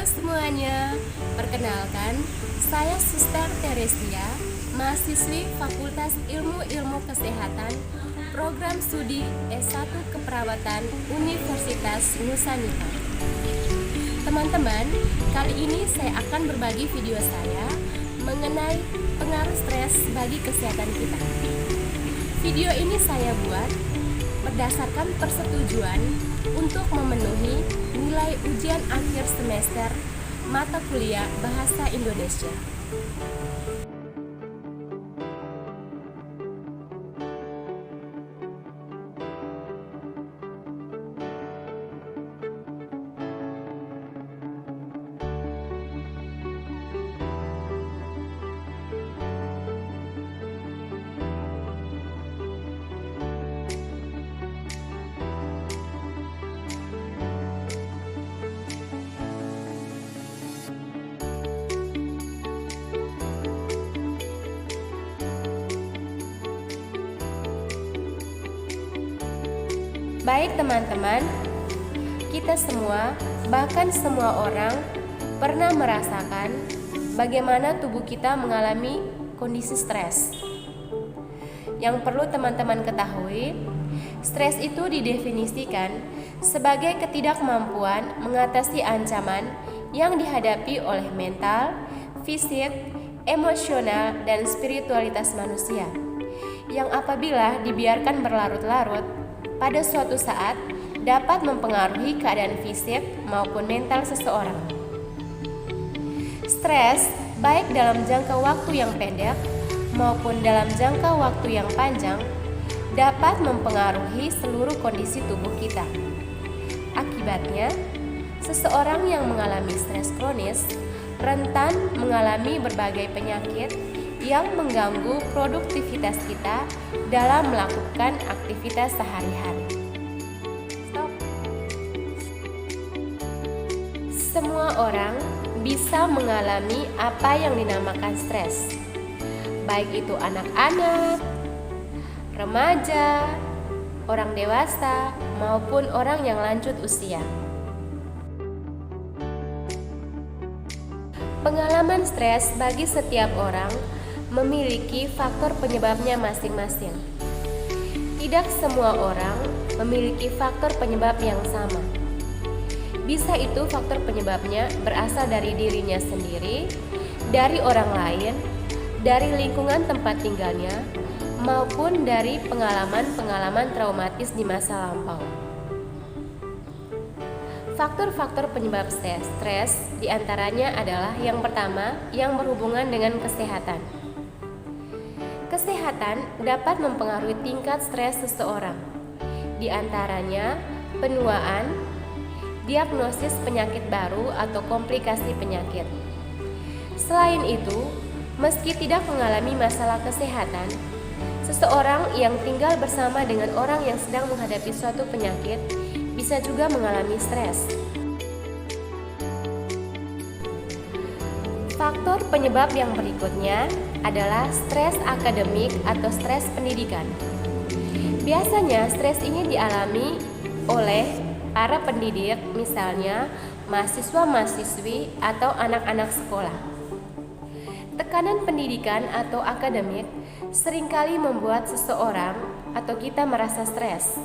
semuanya, perkenalkan, saya Suster Teresia, mahasiswi Fakultas Ilmu Kesehatan, Program Studi S1 Keperawatan Universitas Nusa. Teman-teman, kali ini saya akan berbagi video saya mengenai pengaruh stres bagi kesehatan kita. Video ini saya buat berdasarkan persetujuan untuk memenuhi nilai ujian akhir semester mata kuliah Bahasa Indonesia. Baik teman-teman, kita semua, bahkan semua orang pernah merasakan bagaimana tubuh kita mengalami kondisi stres. Yang perlu teman-teman ketahui, stres itu didefinisikan sebagai ketidakmampuan mengatasi ancaman yang dihadapi oleh mental, fisik, emosional, dan spiritualitas manusia, yang apabila dibiarkan berlarut-larut, pada suatu saat dapat mempengaruhi keadaan fisik maupun mental seseorang. Stres, baik dalam jangka waktu yang pendek maupun dalam jangka waktu yang panjang, dapat mempengaruhi seluruh kondisi tubuh kita. Akibatnya, seseorang yang mengalami stres kronis rentan mengalami berbagai penyakit yang mengganggu produktivitas kita dalam melakukan aktivitas sehari-hari. Semua orang bisa mengalami apa yang dinamakan stres, baik itu anak-anak, remaja, orang dewasa, maupun orang yang lanjut usia. Pengalaman stres bagi setiap orang memiliki faktor penyebabnya masing-masing. Tidak semua orang memiliki faktor penyebab yang sama. Bisa itu faktor penyebabnya berasal dari dirinya sendiri, dari orang lain, dari lingkungan tempat tinggalnya, maupun dari pengalaman-pengalaman traumatis di masa lampau. Faktor-faktor penyebab stres diantaranya adalah yang pertama yang berhubungan dengan kesehatan. Kesehatan dapat mempengaruhi tingkat stres seseorang, di antaranya penuaan, diagnosis penyakit baru atau komplikasi penyakit. Selain itu, meski tidak mengalami masalah kesehatan, seseorang yang tinggal bersama dengan orang yang sedang menghadapi suatu penyakit bisa juga mengalami stres. Faktor penyebab yang berikutnya adalah stres akademik atau stres pendidikan. Biasanya stres ini dialami oleh para pendidik, misalnya mahasiswa-mahasiswi atau anak-anak sekolah. Tekanan pendidikan atau akademik seringkali membuat seseorang atau kita merasa stres.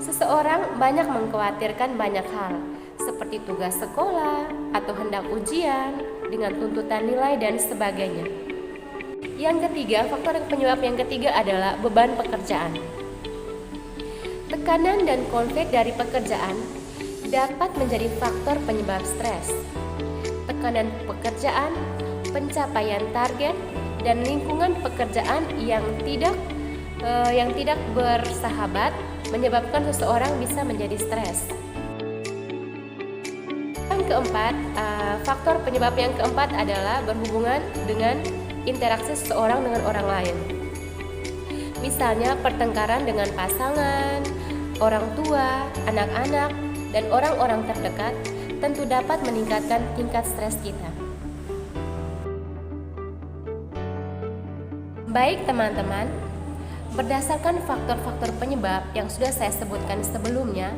Seseorang banyak mengkhawatirkan banyak hal, seperti tugas sekolah atau hendak ujian dengan tuntutan nilai dan sebagainya. Yang ketiga, faktor penyebab yang ketiga adalah beban pekerjaan. Tekanan dan konflik dari pekerjaan dapat menjadi faktor penyebab stres. Tekanan pekerjaan, pencapaian target, dan lingkungan pekerjaan yang tidak bersahabat menyebabkan seseorang bisa menjadi stres. Yang keempat, faktor penyebab yang keempat adalah berhubungan dengan interaksi seseorang dengan orang lain. Misalnya pertengkaran dengan pasangan, orang tua, anak-anak, dan orang-orang terdekat tentu dapat meningkatkan tingkat stres kita. Baik teman-teman, berdasarkan faktor-faktor penyebab yang sudah saya sebutkan sebelumnya,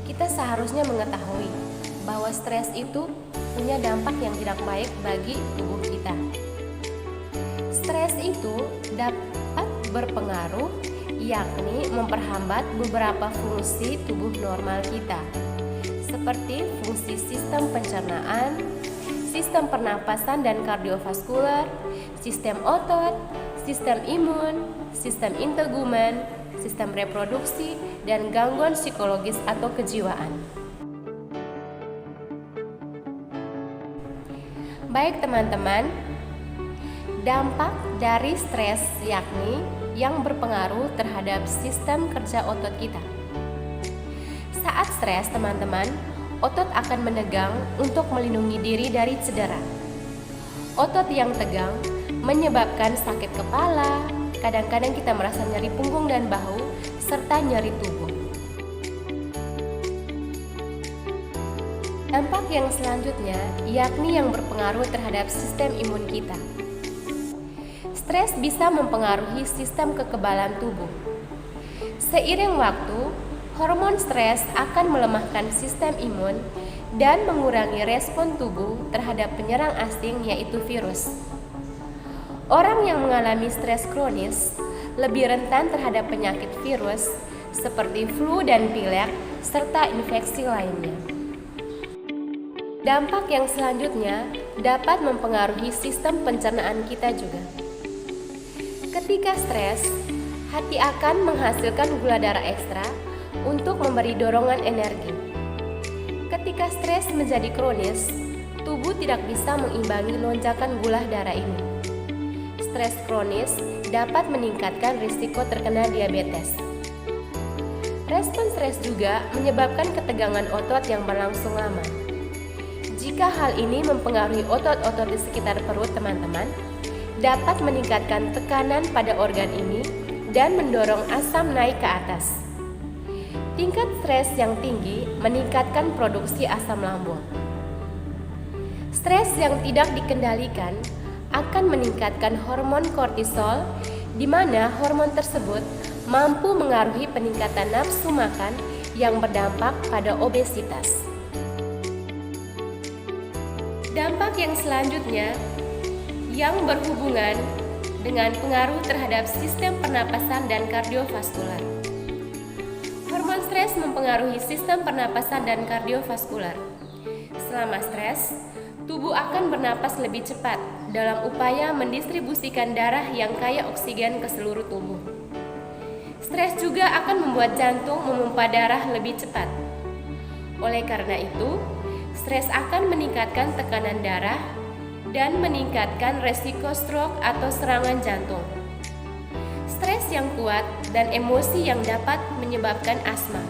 kita seharusnya mengetahui bahwa stres itu punya dampak yang tidak baik bagi tubuh kita. Stres itu dapat berpengaruh, yakni memperhambat beberapa fungsi tubuh normal kita, seperti fungsi sistem pencernaan, sistem pernapasan dan kardiovaskular, sistem otot, sistem imun, sistem integumen, sistem reproduksi, dan gangguan psikologis atau kejiwaan. Baik teman-teman, dampak dari stres yakni yang berpengaruh terhadap sistem kerja otot kita. Saat stres teman-teman, otot akan menegang untuk melindungi diri dari cedera. Otot yang tegang menyebabkan sakit kepala, kadang-kadang kita merasa nyeri punggung dan bahu, serta nyeri tubuh. Dampak yang selanjutnya yakni yang berpengaruh terhadap sistem imun kita. Stres bisa mempengaruhi sistem kekebalan tubuh. Seiring waktu, hormon stres akan melemahkan sistem imun dan mengurangi respon tubuh terhadap penyerang asing yaitu virus. Orang yang mengalami stres kronis lebih rentan terhadap penyakit virus seperti flu dan pilek serta infeksi lainnya. Dampak yang selanjutnya dapat mempengaruhi sistem pencernaan kita juga. Ketika stres, hati akan menghasilkan gula darah ekstra untuk memberi dorongan energi. Ketika stres menjadi kronis, tubuh tidak bisa mengimbangi lonjakan gula darah ini. Stres kronis dapat meningkatkan risiko terkena diabetes. Respon stres juga menyebabkan ketegangan otot yang berlangsung lama. Jika hal ini mempengaruhi otot-otot di sekitar perut teman-teman, dapat meningkatkan tekanan pada organ ini dan mendorong asam naik ke atas. Tingkat stres yang tinggi meningkatkan produksi asam lambung. Stres yang tidak dikendalikan akan meningkatkan hormon kortisol, di mana hormon tersebut mampu mengaruhi peningkatan nafsu makan yang berdampak pada obesitas. Dampak yang selanjutnya yang berhubungan dengan pengaruh terhadap sistem pernapasan dan kardiovaskular. Hormon stres mempengaruhi sistem pernapasan dan kardiovaskular. Selama stres, tubuh akan bernapas lebih cepat dalam upaya mendistribusikan darah yang kaya oksigen ke seluruh tubuh. Stres juga akan membuat jantung memompa darah lebih cepat. Oleh karena itu, stres akan meningkatkan tekanan darah dan meningkatkan resiko stroke atau serangan jantung. Stres yang kuat dan emosi yang dapat menyebabkan asma.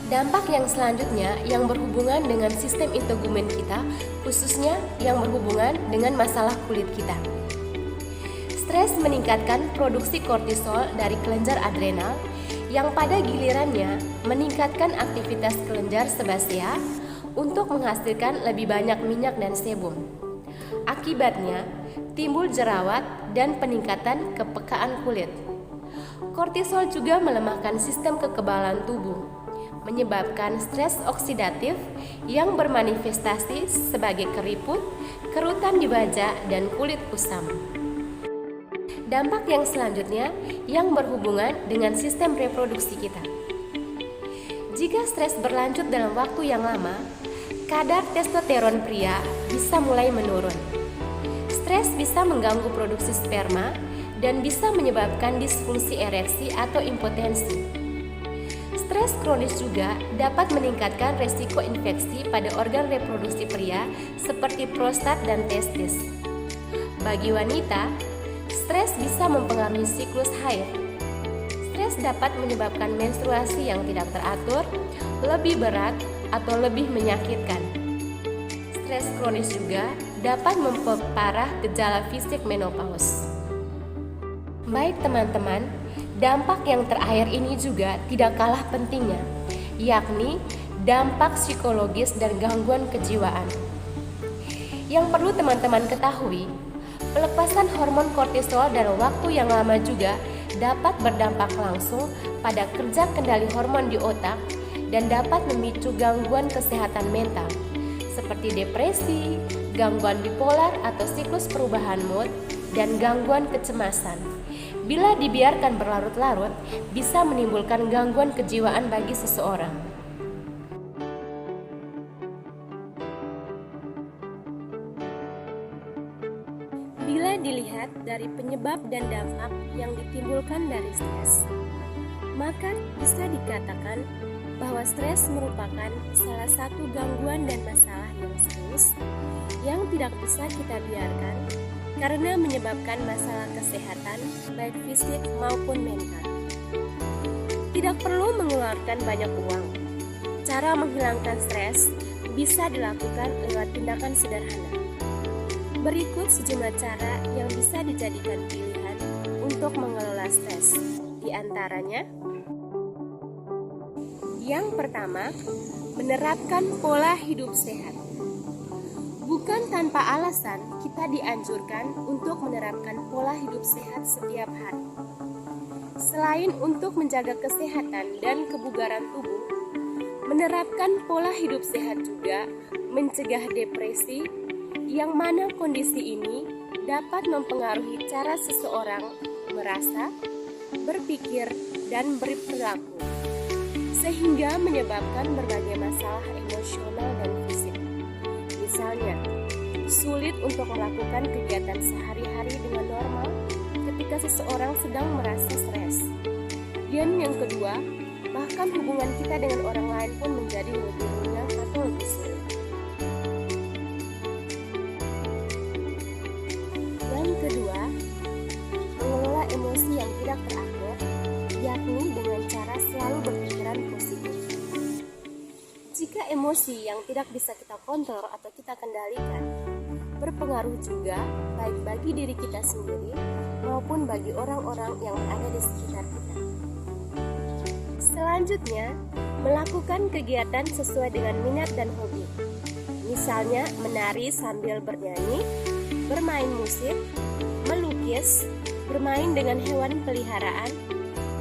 Dampak yang selanjutnya yang berhubungan dengan sistem integumen kita, khususnya yang berhubungan dengan masalah kulit kita. Stres meningkatkan produksi kortisol dari kelenjar adrenal yang pada gilirannya meningkatkan aktivitas kelenjar sebasea untuk menghasilkan lebih banyak minyak dan sebum. Akibatnya, timbul jerawat dan peningkatan kepekaan kulit. Kortisol juga melemahkan sistem kekebalan tubuh, menyebabkan stres oksidatif yang bermanifestasi sebagai keriput, kerutan di wajah, dan kulit kusam. Dampak yang selanjutnya yang berhubungan dengan sistem reproduksi kita. Jika stres berlanjut dalam waktu yang lama, kadar testosteron pria bisa mulai menurun. Stres bisa mengganggu produksi sperma dan bisa menyebabkan disfungsi ereksi atau impotensi. Stres kronis juga dapat meningkatkan resiko infeksi pada organ reproduksi pria seperti prostat dan testis. Bagi wanita, stres bisa mempengaruhi siklus haid. Stres dapat menyebabkan menstruasi yang tidak teratur, lebih berat, atau lebih menyakitkan. Stres kronis juga dapat memperparah gejala fisik menopause. Baik teman-teman, dampak yang terakhir ini juga tidak kalah pentingnya, yakni dampak psikologis dan gangguan kejiwaan. Yang perlu teman-teman ketahui, pelepasan hormon kortisol dalam waktu yang lama juga dapat berdampak langsung pada kerja kendali hormon di otak dan dapat memicu gangguan kesehatan mental. seperti depresi, gangguan bipolar atau siklus perubahan mood, dan gangguan kecemasan. Bila dibiarkan berlarut-larut, bisa menimbulkan gangguan kejiwaan bagi seseorang. Bila dilihat dari penyebab dan dampak yang ditimbulkan dari stres, maka bisa dikatakan bahwa stres merupakan salah satu gangguan dan masalah yang serius yang tidak bisa kita biarkan karena menyebabkan masalah kesehatan baik fisik maupun mental. Tidak perlu mengeluarkan banyak uang. Cara menghilangkan stres bisa dilakukan lewat tindakan sederhana. Berikut sejumlah cara yang bisa dijadikan pilihan untuk mengelola stres. Di antaranya, yang pertama, menerapkan pola hidup sehat. Bukan tanpa alasan kita dianjurkan untuk menerapkan pola hidup sehat setiap hari. Selain untuk menjaga kesehatan dan kebugaran tubuh, menerapkan pola hidup sehat juga mencegah depresi, yang mana kondisi ini dapat mempengaruhi cara seseorang merasa, berpikir, dan berperilaku, sehingga menyebabkan berbagai masalah emosional dan fisik. Misalnya, sulit untuk melakukan kegiatan sehari-hari dengan normal ketika seseorang sedang merasa stres. Dan yang kedua, bahkan hubungan kita dengan orang lain pun menjadi lebih runyam atau lebih sulit. Yang kedua, mengelola emosi yang tidak teratur, yakni dengan cara selalu berpikiran positif. Jika emosi yang tidak bisa kita kontrol atau kita kendalikan, berpengaruh juga baik bagi diri kita sendiri maupun bagi orang-orang yang ada di sekitar kita. Selanjutnya, melakukan kegiatan sesuai dengan minat dan hobi. Misalnya menari sambil bernyanyi, bermain musik, melukis, bermain dengan hewan peliharaan,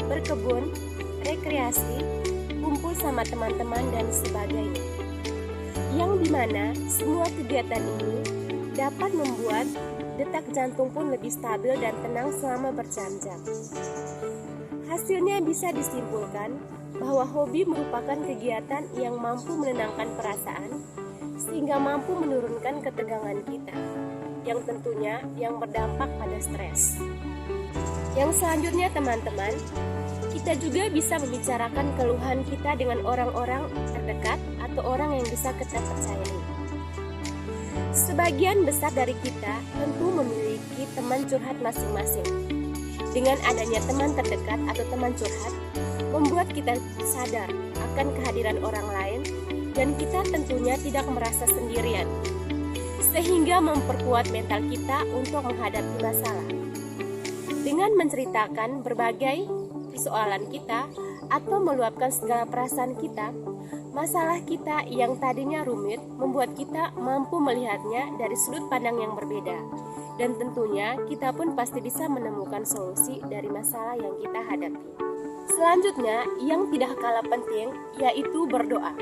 berkebun, rekreasi, kumpul sama teman-teman, dan sebagainya. Yang dimana semua kegiatan ini dapat membuat detak jantung pun lebih stabil dan tenang selama berjam-jam. Hasilnya bisa disimpulkan bahwa hobi merupakan kegiatan yang mampu menenangkan perasaan sehingga mampu menurunkan ketegangan kita, yang tentunya yang berdampak pada stres. Yang selanjutnya teman-teman, kita juga bisa membicarakan keluhan kita dengan orang-orang terdekat atau orang yang bisa kita percayai. Sebagian besar dari kita tentu memiliki teman curhat masing-masing. Dengan adanya teman terdekat atau teman curhat, membuat kita sadar akan kehadiran orang lain dan kita tentunya tidak merasa sendirian, sehingga memperkuat mental kita untuk menghadapi masalah. Dengan menceritakan berbagai persoalan kita atau meluapkan segala perasaan kita, masalah kita yang tadinya rumit membuat kita mampu melihatnya dari sudut pandang yang berbeda. Dan tentunya kita pun pasti bisa menemukan solusi dari masalah yang kita hadapi. Selanjutnya, yang tidak kalah penting yaitu berdoa.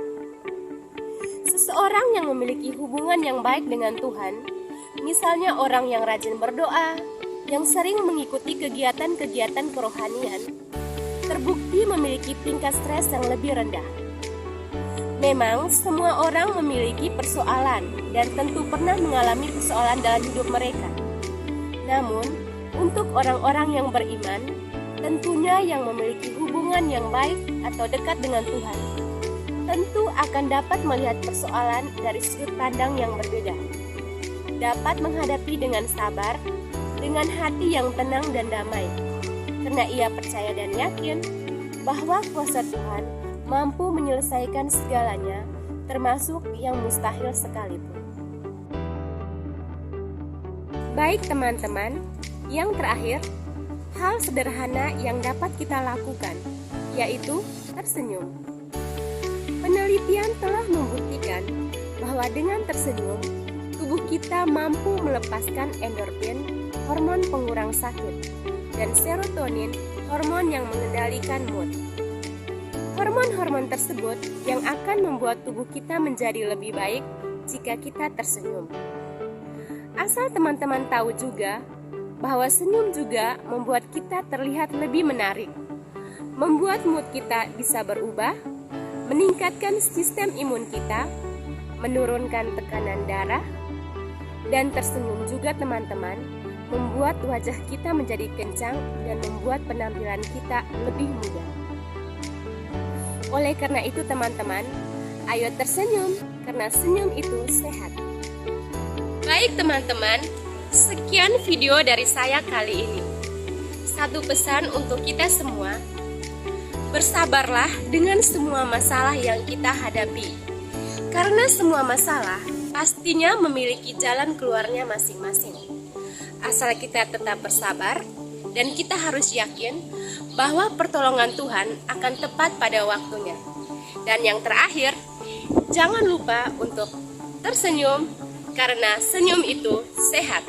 Seseorang yang memiliki hubungan yang baik dengan Tuhan, misalnya orang yang rajin berdoa, yang sering mengikuti kegiatan-kegiatan kerohanian, terbukti memiliki tingkat stres yang lebih rendah. Memang semua orang memiliki persoalan dan tentu pernah mengalami persoalan dalam hidup mereka. Namun, untuk orang-orang yang beriman, tentunya yang memiliki hubungan yang baik atau dekat dengan Tuhan, tentu akan dapat melihat persoalan dari sudut pandang yang berbeda. Dapat menghadapi dengan sabar, dengan hati yang tenang dan damai, karena ia percaya dan yakin bahwa kuasa Tuhan mampu menyelesaikan segalanya, termasuk yang mustahil sekalipun. Baik teman-teman, yang terakhir, hal sederhana yang dapat kita lakukan, yaitu tersenyum. Penelitian telah membuktikan bahwa dengan tersenyum, tubuh kita mampu melepaskan endorfin, hormon pengurang sakit, dan serotonin, hormon yang mengendalikan mood. Hormon-hormon tersebut yang akan membuat tubuh kita menjadi lebih baik jika kita tersenyum. Asal teman-teman tahu juga bahwa senyum juga membuat kita terlihat lebih menarik, membuat mood kita bisa berubah, meningkatkan sistem imun kita, menurunkan tekanan darah, dan tersenyum juga teman-teman membuat wajah kita menjadi kencang dan membuat penampilan kita lebih muda. Oleh karena itu teman-teman, ayo tersenyum karena senyum itu sehat. Baik teman-teman, sekian video dari saya kali ini. Satu pesan untuk kita semua, bersabarlah dengan semua masalah yang kita hadapi. Karena semua masalah pastinya memiliki jalan keluarnya masing-masing. Asal kita tetap bersabar dan kita harus yakin bahwa pertolongan Tuhan akan tepat pada waktunya. Dan yang terakhir, jangan lupa untuk tersenyum karena senyum itu sehat.